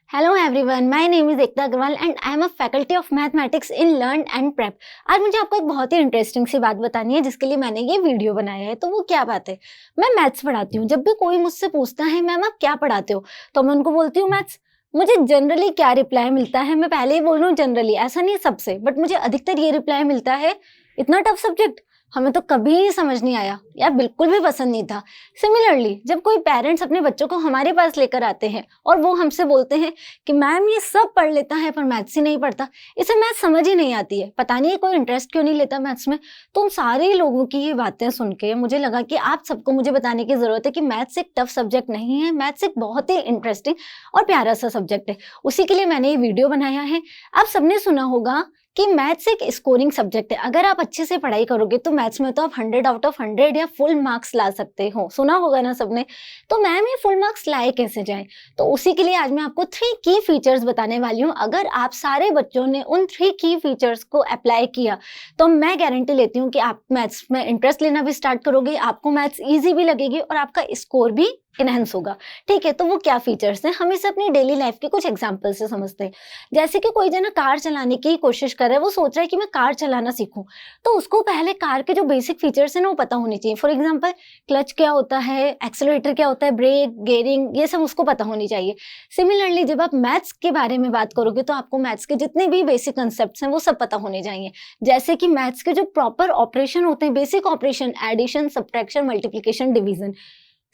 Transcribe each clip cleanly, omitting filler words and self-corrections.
Hello everyone, my name is Ekta Agarwal and I am a faculty of mathematics in Learn and Prep. आज मुझे आपको एक बहुत ही interesting सी बात बतानी है जिसके लिए मैंने ये वीडियो बनाया है। तो वो क्या बात है, मैं मैथ्स पढ़ाती हूँ। जब भी कोई मुझसे पूछता है मैम आप क्या पढ़ाते हो, तो मैं उनको बोलती हूँ मैथ्स। मुझे जनरली क्या रिप्लाई मिलता है, मैं पहले ही बोल रहा हूँ जनरली, ऐसा नहीं है सबसे, बट मुझे अधिकतर ये रिप्लाई मिलता है, इतना टफ सब्जेक्ट हमें तो कभी समझ नहीं आया या बिल्कुल भी पसंद नहीं था। सिमिलरली जब कोई पेरेंट्स अपने बच्चों को हमारे पास लेकर आते हैं और वो हमसे बोलते हैं कि मैम ये सब पढ़ लेता है पर मैथ्स ही नहीं पढ़ता, इसे मैथ्स समझ ही नहीं आती है, पता नहीं कोई इंटरेस्ट क्यों नहीं लेता मैथ्स में। तो उन सारे लोगों की ये बातें सुन के मुझे लगा कि आप सबको मुझे बताने की जरूरत है कि मैथ्स एक टफ सब्जेक्ट नहीं है, मैथ्स एक बहुत ही इंटरेस्टिंग और प्यारा सा सब्जेक्ट है। उसी के लिए मैंने ये वीडियो बनाया है। आप सबने सुना होगा कि मैथ्स एक स्कोरिंग सब्जेक्ट है। अगर आप अच्छे से पढ़ाई करोगे तो मैथ्स में तो आप 100 आउट ऑफ 100 या फुल मार्क्स ला सकते हो, सुना होगा ना सबने। तो मैम ये फुल मार्क्स लाए कैसे जाएं, तो उसी के लिए आज मैं आपको 3 की फीचर्स बताने वाली हूँ। अगर आप सारे बच्चों ने उन 3 की फीचर्स को अप्लाई किया तो मैं गारंटी लेती हूँ कि आप मैथ्स में इंटरेस्ट लेना भी स्टार्ट करोगे, आपको मैथ्स ईजी भी लगेगी और आपका स्कोर भी इनहेंस होगा। ठीक है, तो वो क्या फीचर्स हैं, हम इसे अपनी डेली लाइफ के कुछ एग्जांपल से समझते हैं। जैसे कि कोई जना कार चलाने की कोशिश कर रहा है, वो सोच रहा है कि मैं कार चलाना सीखूं, तो उसको पहले कार के जो बेसिक फीचर्स हैं ना वो पता होनी चाहिए। फॉर एग्जांपल क्लच क्या होता है, एक्सेलरेटर क्या होता है, ब्रेक, गियरिंग, ये सब उसको पता होनी चाहिए। सिमिलरली जब आप मैथ्स के बारे में बात करोगे तो आपको मैथ्स के जितने भी बेसिक कंसेप्ट हैं वो सब पता होने चाहिए। जैसे कि मैथ्स के जो प्रॉपर ऑपरेशन होते हैं, basic operation, addition, subtraction, multiplication, division,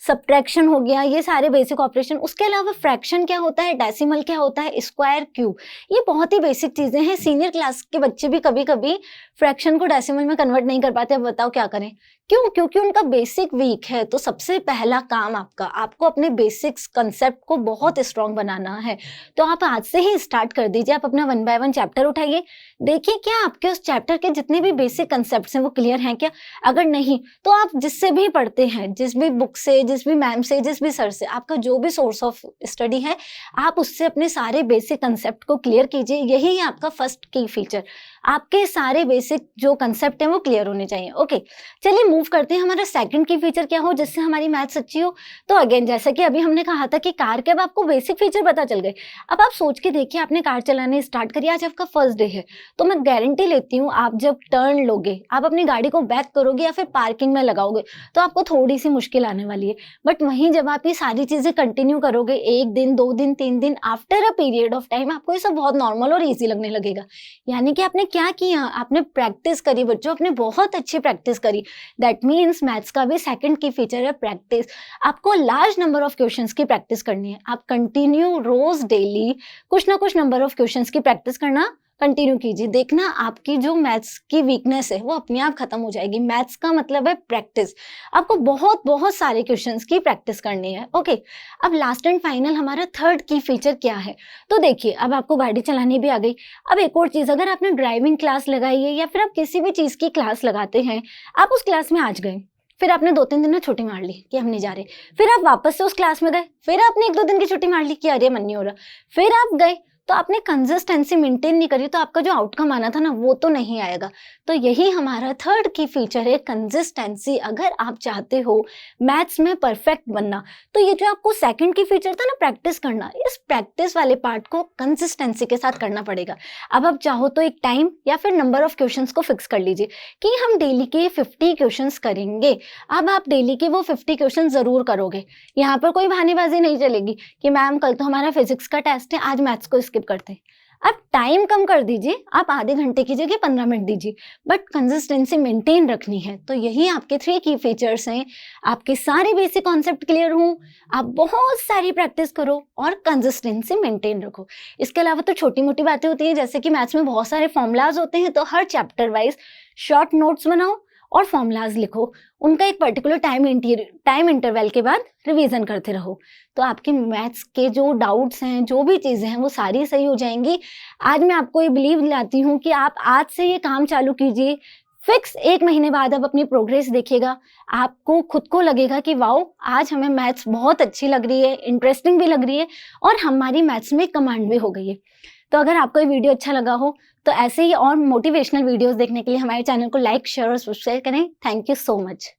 subtraction हो गया, ये सारे बेसिक ऑपरेशन। उसके अलावा फ्रैक्शन क्या होता है, डेसिमल क्या होता है, स्क्वायर, क्यूब, ये बहुत ही बेसिक चीजें हैं। सीनियर क्लास के बच्चे भी कभी कभी फ्रैक्शन को डेसिमल में कन्वर्ट नहीं कर पाते। अब बताओ क्या करें, क्यों? क्योंकि उनका बेसिक वीक है। तो सबसे पहला काम आपको अपने बेसिक्स कंसेप्ट को बहुत स्ट्रॉन्ग बनाना है। तो आप आज से ही स्टार्ट कर दीजिए, आप अपना 1 बाय 1 चैप्टर उठाइए, देखिए क्या आपके उस चैप्टर के जितने भी बेसिक कंसेप्ट हैं वो क्लियर हैं क्या। अगर नहीं तो आप जिससे भी पढ़ते हैं, जिस भी बुक से, जिस भी मैम से, जिस भी सर से, आपका जो भी सोर्स ऑफ स्टडी है, आप उससे अपने सारे बेसिक कंसेप्ट को क्लियर कीजिए। यही है आपका फर्स्ट की फीचर, आपके सारे बेसिक जो कंसेप्ट हैं वो क्लियर होने चाहिए। ओके, चलिए मूव करते हैं। हमारा सेकंड की फीचर क्या हो जिससे हमारी मैथ्स अच्छी हो। तो अगेन जैसा कि अभी हमने कहा था कि कार के अब आपको बेसिक फीचर पता चल गए। अब आप सोच के देखिए, आपने कार चलाने स्टार्ट करी, आज आपका फर्स्ट डे है, तो मैं गारंटी लेती हूँ आप जब टर्न लोगे, आप अपनी गाड़ी को बैक करोगे या फिर पार्किंग में लगाओगे तो आपको थोड़ी सी मुश्किल आने वाली है। बट वहीं जब आप ये सारी चीजें कंटिन्यू करोगे, 1 दिन, 2 दिन, 3 दिन, after a period of time आपको ये सब बहुत नॉर्मल और ईजी लगने लगेगा। यानी कि आपने क्या किया, आपने प्रैक्टिस करी बच्चों, आपने बहुत अच्छी प्रैक्टिस करी। दैट मीन्स मैथ्स का भी सेकंड की फीचर है प्रैक्टिस। आपको लार्ज नंबर ऑफ क्वेश्चंस की प्रैक्टिस करनी है। आप कंटिन्यू रोज डेली कुछ ना कुछ नंबर ऑफ क्वेश्चंस की प्रैक्टिस करना कंटिन्यू कीजिए। देखना आपकी जो मैथ्स की वीकनेस है वो अपने आप खत्म हो जाएगी। मैथ्स का मतलब है प्रैक्टिस, आपको बहुत बहुत सारे क्वेश्चंस की प्रैक्टिस करनी है। ओके, अब लास्ट एंड फाइनल हमारा थर्ड की फीचर क्या है। तो देखिए, अब आपको गाड़ी चलानी भी आ गई। अब एक और चीज, अगर आपने ड्राइविंग क्लास लगाई है या फिर आप किसी भी चीज की क्लास लगाते हैं, आप उस क्लास में आज गए, फिर आपने 2-3 दिन में छुट्टी मार ली कि हम नहीं जा रहे, फिर आप वापस से उस क्लास में गए, फिर आपने 1-2 दिन की छुट्टी मार ली कि अरे मन नहीं हो रहा, फिर आप गए, तो आपने कंसिस्टेंसी मेंटेन नहीं करी, तो आपका जो आउटकम आना था ना वो तो नहीं आएगा। तो यही हमारा थर्ड की फीचर है, कंसिस्टेंसी। अगर आप चाहते हो मैथ्स में परफेक्ट बनना, तो ये जो आपको सेकंड की फीचर था ना प्रैक्टिस करना, इस प्रैक्टिस वाले पार्ट को कंसिस्टेंसी के साथ करना पड़ेगा। अब आप चाहो तो एक टाइम या फिर नंबर ऑफ क्वेश्चंस को फिक्स कर लीजिए कि हम डेली के 50 क्वेश्चंस करेंगे। अब आप डेली के वो 50 क्वेश्चन जरूर करोगे। यहाँ पर कोई बहानेबाजी नहीं चलेगी कि मैम कल तो हमारा फिजिक्स का टेस्ट है, आज मैथ्स को स्किप करते हैं। आप टाइम कम कर दीजिए, आप आधे घंटे की जगह 15 मिनट दीजिए, बट कंसिस्टेंसी मेंटेन रखनी है। तो यही आपके 3 की फीचर्स हैं। आपके सारे बेसिक कॉन्सेप्ट क्लियर हों, आप बहुत सारी प्रैक्टिस करो और कंसिस्टेंसी मेंटेन रखो। इसके अलावा तो छोटी मोटी बातें होती हैं, जैसे कि मैथ्स में बहुत सारे फॉर्मूलाज होते हैं, तो हर चैप्टर वाइज शॉर्ट नोट्स बनाओ और फॉर्मूलाज लिखो, उनका एक पर्टिकुलर टाइम इंटरवल के बाद रिवीजन करते रहो। तो आपके मैथ्स के जो डाउट्स हैं, जो भी चीज़ें हैं, वो सारी सही हो जाएंगी। आज मैं आपको ये बिलीव दिलाती हूँ कि आप आज से ये काम चालू कीजिए, फिक्स 1 महीने बाद आप अपनी प्रोग्रेस देखिएगा, आपको खुद को लगेगा कि वाओ आज हमें मैथ्स बहुत अच्छी लग रही है, इंटरेस्टिंग भी लग रही है और हमारी मैथ्स में कमांड भी हो गई है। तो अगर आपको ये वीडियो अच्छा लगा हो तो ऐसे ही और मोटिवेशनल वीडियोस देखने के लिए हमारे चैनल को लाइक, शेयर और सब्सक्राइब करें। Thank you so much.